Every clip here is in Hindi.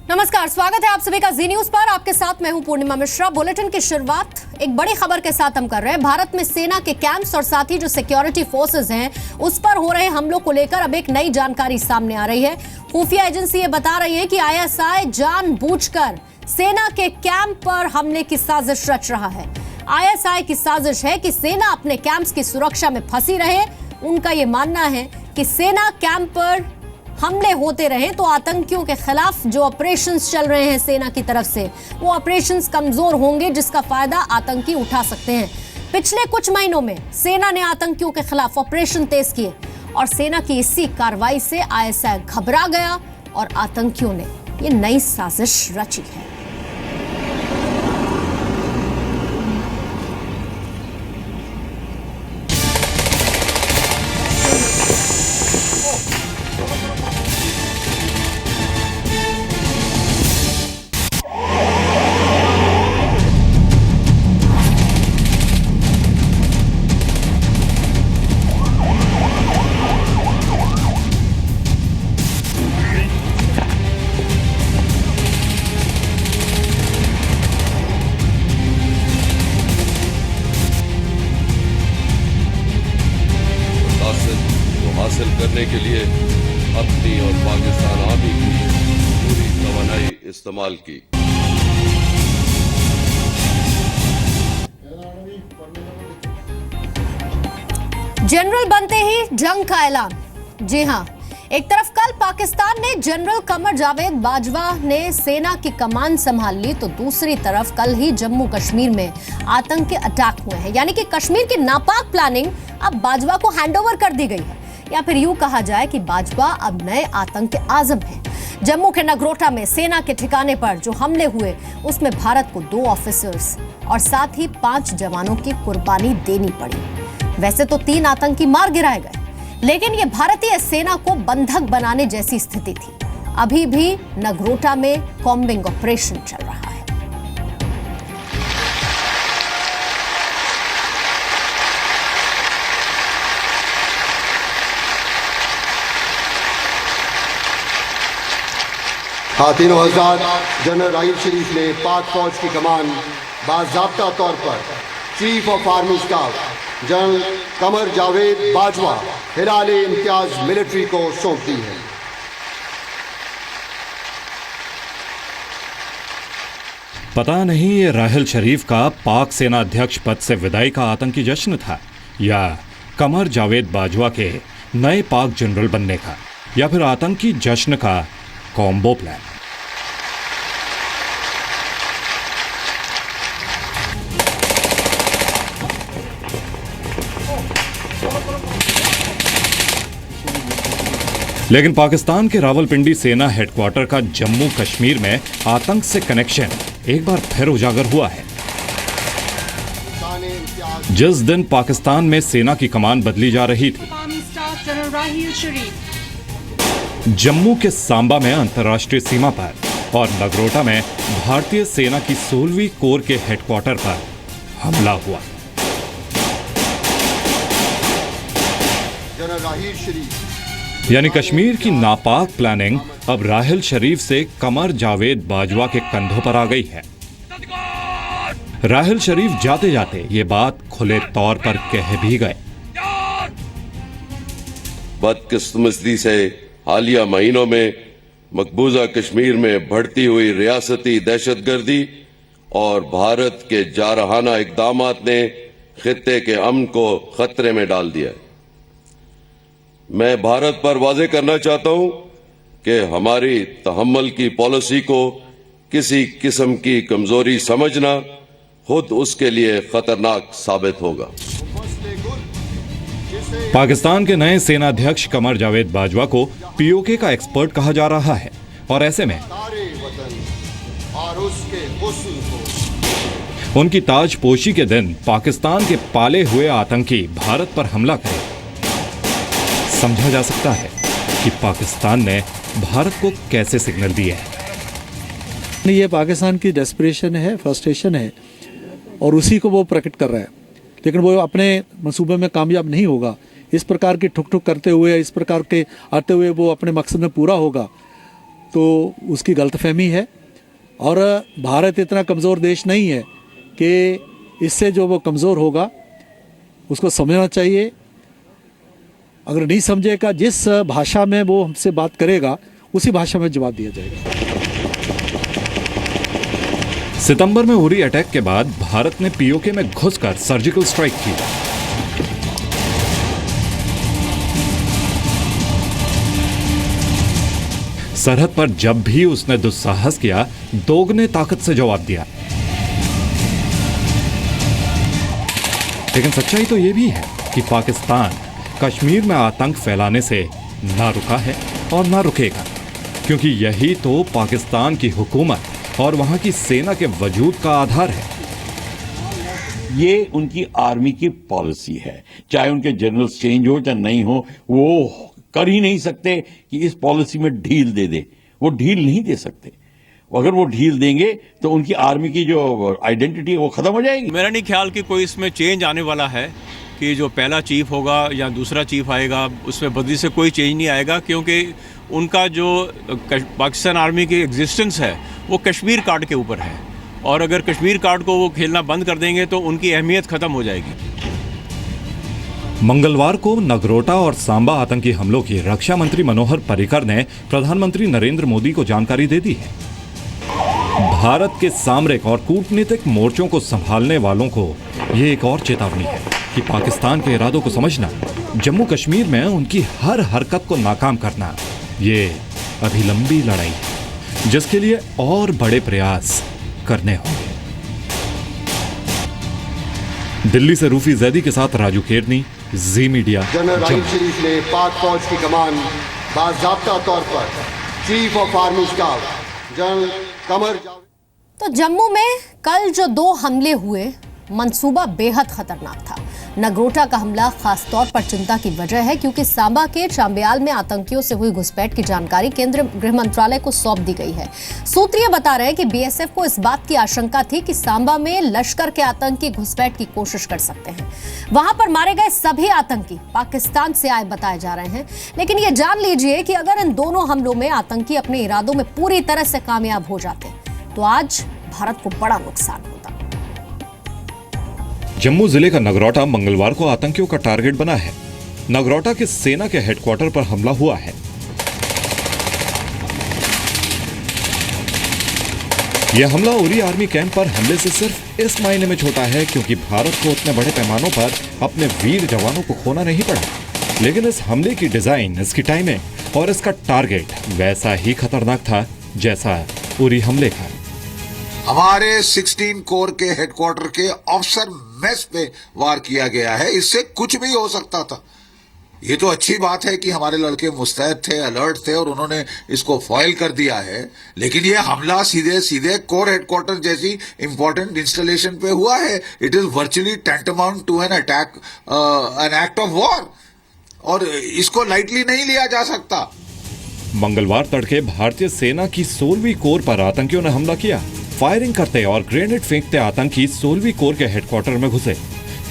नमस्कार, स्वागत है आप सभी का जी न्यूज पर। आपके साथ मैं हूं पूर्णिमा मिश्रा। बुलेटिन की शुरुआत एक बड़ी खबर के साथ हम कर रहे हैं। भारत में सेना के कैंप्स और साथ ही जो सिक्योरिटी फोर्सेस हैं उस पर हो रहे हमलों को लेकर अब एक नई जानकारी सामने आ रही है। खुफिया एजेंसी ये बता रही है कि आईएसआई जानबूझकर सेना के कैंप पर हमले की साजिश रच रहा है। आईएसआई की साजिश है कि सेना अपने कैंप्स की सुरक्षा में फंसी रहे। उनका यह मानना है कि सेना कैंप पर हमले होते रहे तो आतंकियों के खिलाफ जो ऑपरेशंस चल रहे हैं सेना की तरफ से, वो ऑपरेशंस कमजोर होंगे, जिसका फायदा आतंकी उठा सकते हैं। पिछले कुछ महीनों में सेना ने आतंकियों के खिलाफ ऑपरेशन तेज किए और सेना की इसी कार्रवाई से आईएसआई घबरा गया और आतंकियों ने ये नई साजिश रची है। हासिल करने के लिए अपनी और पाकिस्तान आर्मी की पूरी तवानाई इस्तेमाल की। जनरल बनते ही जंग का ऐलान। जी हां, एक तरफ कल पाकिस्तान ने जनरल कमर जावेद बाजवा ने सेना की कमान संभाल ली, तो दूसरी तरफ कल ही जम्मू कश्मीर में आतंकी अटैक हुए हैं। यानी कि कश्मीर की नापाक प्लानिंग अब बाजवा को हैंडओवर कर दी गई है, या फिर यूं कहा जाए कि बाजवा अब नए आतंक के आजम हैं। जम्मू के नगरोटा में सेना के ठिकाने पर जो हमले हुए उसमें भारत को 2 ऑफिसर्स और साथ ही 5 जवानों की कुर्बानी देनी पड़ी। वैसे तो 3 आतंकी मार गिराए गए, लेकिन यह भारतीय सेना को बंधक बनाने जैसी स्थिति थी। अभी भी नगरोटा में कॉम्बिंग ऑपरेशन चल रहा है। तीनों हज़ार जनरल राहिल शरीफ ने पाक फौज की कमान बाज़ाब्ता तौर पर chief of army staff General Qamar Javed Bajwa Hilal Imtiaz military को सौंप दी है। पता नहीं ये राहिल शरीफ का पाक सेना अध्यक्ष पद से विदाई का आतंकी जश्न था, या कमर जावेद बाजवा के नए पाक जनरल बनने का, या फिर आतंकी जश्न का कॉम्बो प्लान। लेकिन पाकिस्तान के रावलपिंडी सेना हेडक्वार्टर का जम्मू कश्मीर में आतंक से कनेक्शन एक बार फिर उजागर हुआ है। जिस दिन पाकिस्तान में सेना की कमान बदली जा रही थी, जम्मू के सांबा में अंतर्राष्ट्रीय सीमा पर और नगरोटा में भारतीय सेना की 16वीं कोर के हेडक्वार्टर पर हमला हुआ। यानी कश्मीर की नापाक प्लानिंग अब राहिल शरीफ से कमर जावेद बाजवा के कंधों पर आ गई है। राहिल शरीफ जाते जाते ये बात खुले तौर पर कह भी गए। बदकिस्मती से हालिया महीनों में मकबूजा कश्मीर में बढ़ती हुई रियासती दहशतगर्दी और भारत के जारहाना इकदामात ने खित्ते के अमन को खतरे में डाल दिया है। मैं भारत पर वाज़ेह करना चाहता हूं कि हमारी तहम्मुल की पॉलिसी को किसी किस्म की कमजोरी समझना खुद उसके लिए खतरनाक साबित होगा। पाकिस्तान के नए सेनाध्यक्ष कमर जावेद बाजवा को पीओके का एक्सपर्ट कहा जा रहा है, और ऐसे में उनकी ताजपोशी के दिन पाकिस्तान के पाले हुए आतंकी भारत पर हमला करें, समझा जा सकता है कि पाकिस्तान ने भारत को कैसे सिग्नल दिया है। ये पाकिस्तान की डेस्परेशन है, फ्रस्ट्रेशन है, और उसी को वो प्रकट कर रहा है। लेकिन वो अपने मंसूबे में कामयाब नहीं होगा। इस प्रकार की ठुक ठुक करते हुए, इस प्रकार के आते हुए वो अपने मकसद में पूरा होगा तो उसकी गलतफहमी है। और भारत इतना कमज़ोर देश नहीं है कि इससे जो वो कमज़ोर होगा उसको समझना चाहिए। अगर नहीं समझेगा, जिस भाषा में वो हमसे बात करेगा उसी भाषा में जवाब दिया जाएगा। सितंबर में उरी अटैक के बाद भारत ने पीओके में घुसकर सर्जिकल स्ट्राइक की। सरहद पर जब भी उसने दुस्साहस किया, दोगुने ताकत से जवाब दिया। लेकिन सच्चाई तो यह भी है कि पाकिस्तान कश्मीर में आतंक फैलाने से ना रुका है और ना रुकेगा, क्योंकि यही तो पाकिस्तान की हुकूमत और वहां की सेना के वजूद का आधार है। ये उनकी आर्मी की पॉलिसी है, चाहे उनके जनरल्स चेंज हो चाहे नहीं हो, वो कर ही नहीं सकते कि इस पॉलिसी में ढील दे दे। वो ढील नहीं दे सकते। अगर वो ढील देंगे तो उनकी आर्मी की जो आइडेंटिटी है वो खत्म हो जाएगी। मेरा नहीं ख्याल कि कोई इसमें चेंज आने वाला है कि जो पहला चीफ होगा या दूसरा चीफ आएगा उसमें बदली से कोई चेंज नहीं आएगा, क्योंकि उनका जो पाकिस्तान आर्मी की एग्जिस्टेंस है वो कश्मीर कार्ड के ऊपर है, और अगर कश्मीर कार्ड को वो खेलना बंद कर देंगे तो उनकी अहमियत खत्म हो जाएगी। मंगलवार को नगरोटा और सांबा आतंकी हमलों की रक्षा मंत्री मनोहर पर्रिकर ने प्रधानमंत्री नरेंद्र मोदी को जानकारी दे दी है। भारत के सामरिक और कूटनीतिक मोर्चों को संभालने वालों को ये एक और चेतावनी है कि पाकिस्तान के इरादों को समझना, जम्मू कश्मीर में उनकी हर हरकत को नाकाम करना, ये अभी लंबी लड़ाई है जिसके लिए और बड़े प्रयास करने होंगे। दिल्ली से रूफी जैदी के साथ राजू केरनी, जी मीडिया। जनरल राहिल शरीफ ने पाक फौज की कमान बाज़ाब्ता तौर पर chief of army staff General Qamar Javed. तो जम्मू में कल जो 2 हमले हुए, मंसूबा बेहद खतरनाक था। नगरोटा का हमला खास तौर पर चिंता की वजह है क्योंकि सांबा के चांब्याल में आतंकियों से हुई घुसपैठ की जानकारी केंद्रीय गृह मंत्रालय को सौंप दी गई है। सूत्रीय बता रहे हैं कि बीएसएफ को इस बात की आशंका थी कि सांबा में लश्कर के आतंकी घुसपैठ की कोशिश कर सकते हैं। वहां पर मारे गए सभी आतंकी पाकिस्तान से आए बताए जा रहे हैं। लेकिन ये जान लीजिए कि अगर इन दोनों हमलों में आतंकी अपने इरादों में पूरी तरह से कामयाब हो जाते तो आज भारत को बड़ा नुकसान होता। जम्मू जिले का नगरोटा मंगलवार को आतंकियों का टारगेट बना है। नगरोटा के सेना के हेडक्वार्टर पर हमला हुआ है। यह हमला उरी आर्मी कैंप पर हमले से सिर्फ इस मायने में छोटा है क्योंकि भारत को उतने बड़े पैमानों पर अपने वीर जवानों को खोना नहीं पड़ा। लेकिन इस हमले की डिजाइन, इसकी टाइमिंग और इसका टारगेट वैसा ही खतरनाक था जैसा उरी हमले का। हमारे 16 कोर के हेडक्वार्टर के ऑफिसर मेस पे वार किया गया है। इससे कुछ भी हो सकता था। ये तो अच्छी बात है कि हमारे लड़के मुस्तैद थे, अलर्ट थे और उन्होंने इसको फॉइल कर दिया है। लेकिन ये हमला सीधे सीधे कोर हेडक्वार्टर जैसी इंपॉर्टेंट इंस्टॉलेशन पे हुआ है। It is virtually tantamount to an attack, an act of war, और इसको लाइटली नहीं लिया जा सकता। मंगलवार तड़के भारतीय सेना की 16वीं कोर पर आतंकियों ने हमला किया। फायरिंग करते और ग्रेनेड फेंकते आतंकी 16वीं कोर के हेडक्वार्टर में घुसे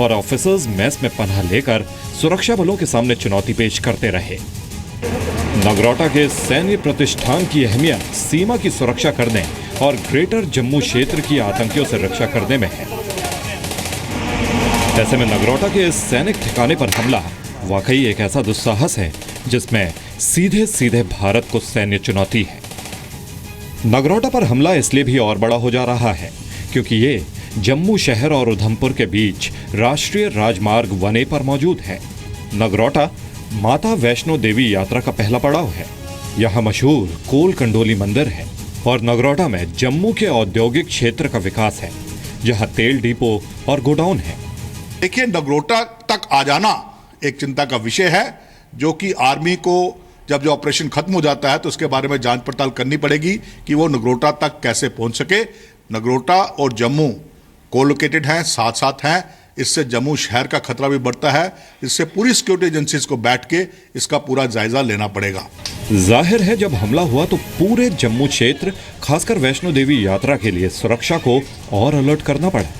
और ऑफिसर्स मेस में पनाह लेकर सुरक्षा बलों के सामने चुनौती पेश करते रहे। नगरोटा के सैन्य प्रतिष्ठान की अहमियत सीमा की सुरक्षा करने और ग्रेटर जम्मू क्षेत्र की आतंकियों से रक्षा करने में है। ऐसे में नगरोटा के इस सैनिक ठिकाने पर हमला वाकई एक ऐसा दुस्साहस है जिसमें सीधे सीधे भारत को सैन्य चुनौती है। नगरोटा पर हमला इसलिए भी और बड़ा हो जा रहा है क्योंकि ये जम्मू शहर और उधमपुर के बीच राष्ट्रीय राजमार्ग 1A पर मौजूद है। नगरोटा माता वैष्णो देवी यात्रा का पहला पड़ाव है। यहाँ मशहूर कोल कंडोली मंदिर है और नगरोटा में जम्मू के औद्योगिक क्षेत्र का विकास है जहाँ तेल डिपो और गोडाउन है। देखिए, नगरोटा तक आ जाना एक चिंता का विषय है, जो कि आर्मी को जब जो ऑपरेशन खत्म हो जाता है तो उसके बारे में जांच पड़ताल करनी पड़ेगी कि वो नगरोटा तक कैसे पहुंच सके। नगरोटा और जम्मू कोलोकेटेड हैं, साथ साथ हैं। इससे जम्मू शहर का खतरा भी बढ़ता है। इससे पूरी सिक्योरिटी एजेंसीज को बैठ के इसका पूरा जायजा लेना पड़ेगा। जाहिर है जब हमला हुआ तो पूरे जम्मू क्षेत्र, खासकर वैष्णो देवी यात्रा के लिए सुरक्षा को और अलर्ट करना पड़ा।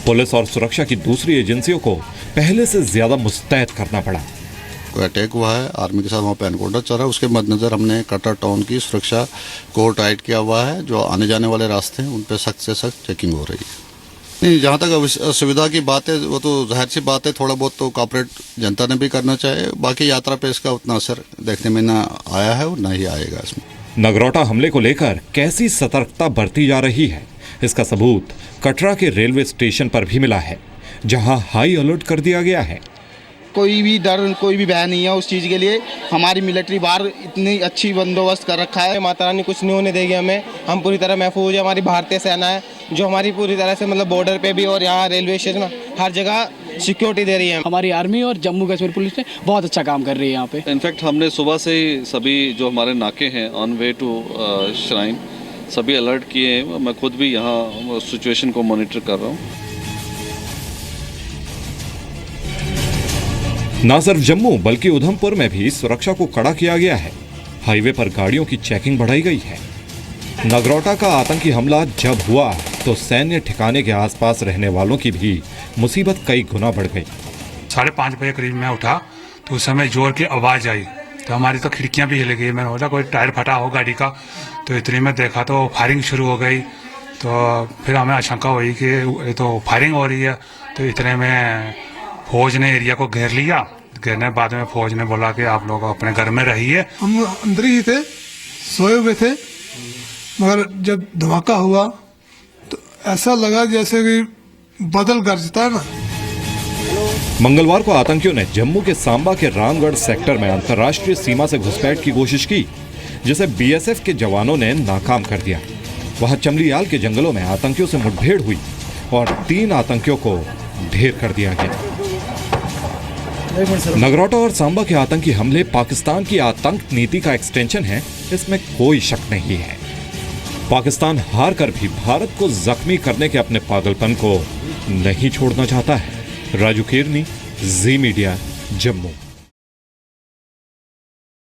पुलिस और सुरक्षा की दूसरी एजेंसियों को पहले से ज्यादा मुस्तैद करना पड़ा। कोई अटैक हुआ है, आर्मी के साथ वहाँ पे एनकाउंटर चल रहा है। उसके मद्देनजर हमने कटरा टाउन की सुरक्षा को टाइट किया हुआ है। जो आने जाने वाले रास्ते हैं उन पर सख्त से सख्त चेकिंग हो रही है। नहीं, जहाँ तक असुविधा की बात है वो तो जाहिर सी बात है, थोड़ा बहुत तो कॉपरेट जनता ने भी करना चाहिए। बाकी यात्रा पे इसका उतना असर देखने में ना आया है और ना ही आएगा इसमें। नगरोटा हमले को लेकर कैसी सतर्कता बरती जा रही है, इसका सबूत कटरा के रेलवे स्टेशन पर भी मिला है, जहां हाई अलर्ट कर दिया गया है। कोई भी डर, कोई भी भय नहीं है उस चीज़ के लिए। हमारी मिलिट्री बाहर इतनी अच्छी बंदोबस्त कर रखा है। माता रानी कुछ नहीं होने देगी हमें, हम पूरी तरह महफूज है। हमारी भारतीय सेना है जो हमारी पूरी तरह से मतलब बॉर्डर पे भी और यहाँ रेलवे स्टेशन हर जगह सिक्योरिटी दे रही है। हमारी आर्मी और जम्मू कश्मीर पुलिस ने बहुत अच्छा काम कर रही है यहाँ पे। इनफैक्ट हमने सुबह से ही सभी जो हमारे नाके हैं ऑन वे टू श्राइन सभी अलर्ट किए हैं। मैं खुद भी यहाँ सिचुएशन को मॉनिटर कर रहा हूँ। न सिर्फ जम्मू बल्कि उधमपुर में भी सुरक्षा को कड़ा किया गया है। हाईवे पर गाड़ियों की चेकिंग बढ़ाई गई है। नगरोटा का आतंकी हमला जब हुआ तो सैन्य ठिकाने के आसपास रहने वालों की भी मुसीबत कई गुना बढ़ गई। 5:30 बजे करीब मैं उठा तो उस समय जोर की आवाज़ आई तो हमारी तो खिड़कियां भी हिल गई। मैंने बोला कोई टायर फटा हो गाड़ी का, तो इतनी में देखा तो फायरिंग शुरू हो गई। तो फिर हमें आशंका हुई कि ये तो फायरिंग हो रही है। तो इतने में फौज ने एरिया को घेर लिया। घेरने के बाद में फौज ने बोला कि आप लोग अपने घर में रहिए। हम अंदर ही थे, सोए हुए थे, मगर जब धमाका हुआ तो ऐसा लगा जैसे कि बादल गरजता है ना। मंगलवार को आतंकियों ने जम्मू के सांबा के रामगढ़ सेक्टर में अंतर्राष्ट्रीय सीमा से घुसपैठ की कोशिश की, जिसे बीएसएफ के जवानों ने नाकाम कर दिया। वहां चमलियाल के जंगलों में आतंकियों से मुठभेड़ हुई और 3 आतंकियों को ढेर कर दिया गया। नगरोटा और सांबा के आतंकी हमले पाकिस्तान की आतंक नीति का एक्सटेंशन है, इसमें कोई शक नहीं है। पाकिस्तान हार कर भी भारत को जख्मी करने के अपने पागलपन को नहीं छोड़ना चाहता है। राजू केरनी, जी मीडिया, जम्मू।